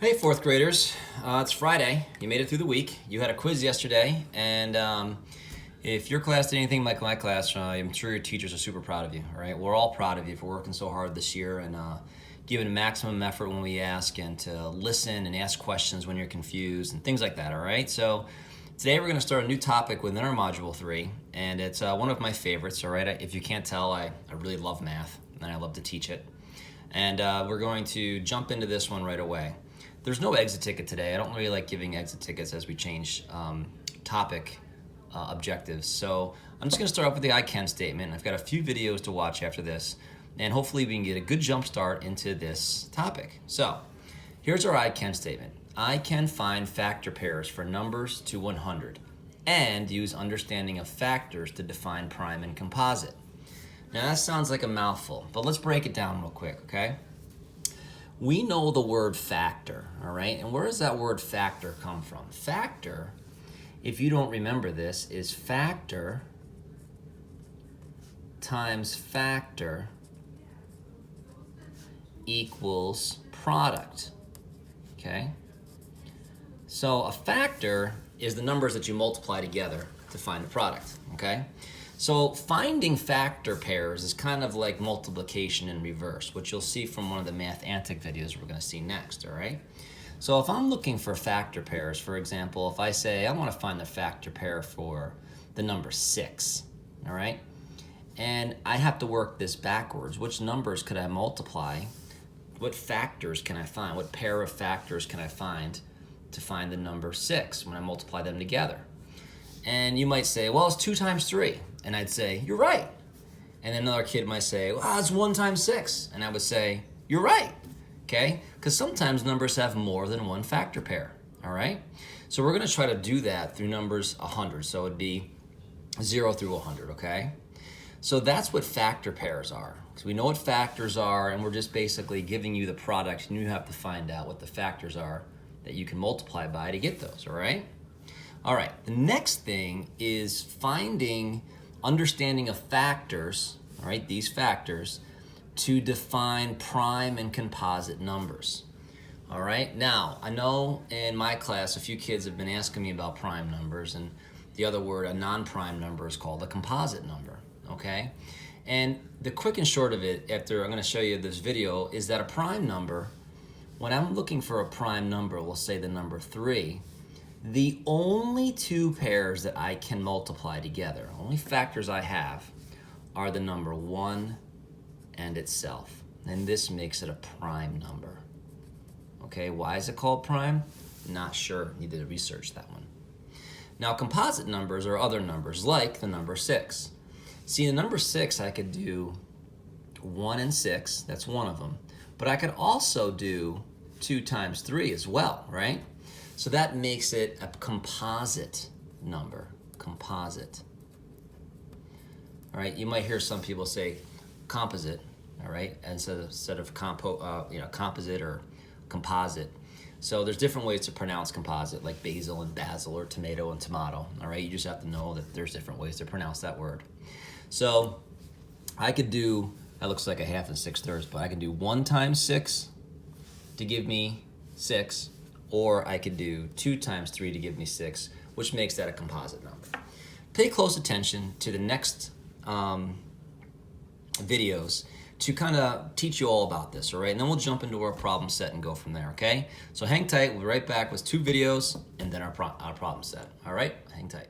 Hey, fourth graders. It's Friday. You made it through the week. You had a quiz yesterday, and if your class did anything like my class, I'm sure your teachers are super proud of you. All right, we're all proud of you for working so hard this year and giving maximum effort when we ask, and to listen and ask questions when you're confused and things like that. All right, so today we're going to start a new topic within our Module 3, and it's one of my favorites. All right, if you can't tell, I really love math and I love to teach it, and we're going to jump into this one right away. There's no exit ticket today. I don't really like giving exit tickets as we change topic objectives. So I'm just going to start off with the I can statement. I've got a few videos to watch after this, and hopefully we can get a good jump start into this topic. So here's our I can statement. I can find factor pairs for numbers to 100 and use understanding of factors to define prime and composite. Now that sounds like a mouthful, but let's break it down real quick, okay? We know the word factor, all right? And where does that word factor come from? Factor, if you don't remember this, is factor times factor equals product, okay? So a factor is the numbers that you multiply together to find the product, okay? So finding factor pairs is kind of like multiplication in reverse, which you'll see from one of the math antic videos we're going to see next, all right? So if I'm looking for factor pairs, for example, if I say I want to find the factor pair for the number 6, all right? And I have to work this backwards. Which numbers could I multiply? What factors can I find? What pair of factors can I find to find the number 6 when I multiply them together? And you might say, well, it's 2 times 3. And I'd say, you're right. And then another kid might say, well, it's 1 times 6. And I would say, you're right, okay? Because sometimes numbers have more than one factor pair, all right? So we're gonna try to do that through numbers 100. So it'd be 0 through 100, okay? So that's what factor pairs are. So we know what factors are, and we're just basically giving you the product, and you have to find out what the factors are that you can multiply by to get those, all right? All right, the next thing is finding understanding of factors, all right, these factors, to define prime and composite numbers. All right, now, I know in my class a few kids have been asking me about prime numbers, and the other word, a non-prime number, is called a composite number, okay? And the quick and short of it, after I'm gonna show you this video, is that a prime number, when I'm looking for a prime number, we'll say the number 3, the only 2 pairs that I can multiply together, only factors I have, are the number 1 and itself. And this makes it a prime number. Okay, why is it called prime? Not sure, needed to research that one. Now composite numbers are other numbers, like the number 6. See, the number 6, I could do 1 and 6, that's one of them. But I could also do 2 times 3 as well, right? So that makes it a composite number, composite. All right, you might hear some people say composite, all right, instead of composite or composite. So there's different ways to pronounce composite, like basil and basil, or tomato and tomato, all right? You just have to know that there's different ways to pronounce that word. So I could do, that looks like a 1/2 and 6/3, but I can do 1 times 6 to give me 6, or I could do 2 times 3 to give me 6, which makes that a composite number. Pay close attention to the next videos to kind of teach you all about this, all right? And then we'll jump into our problem set and go from there, okay? So hang tight, we'll be right back with 2 videos and then our problem set, all right? Hang tight.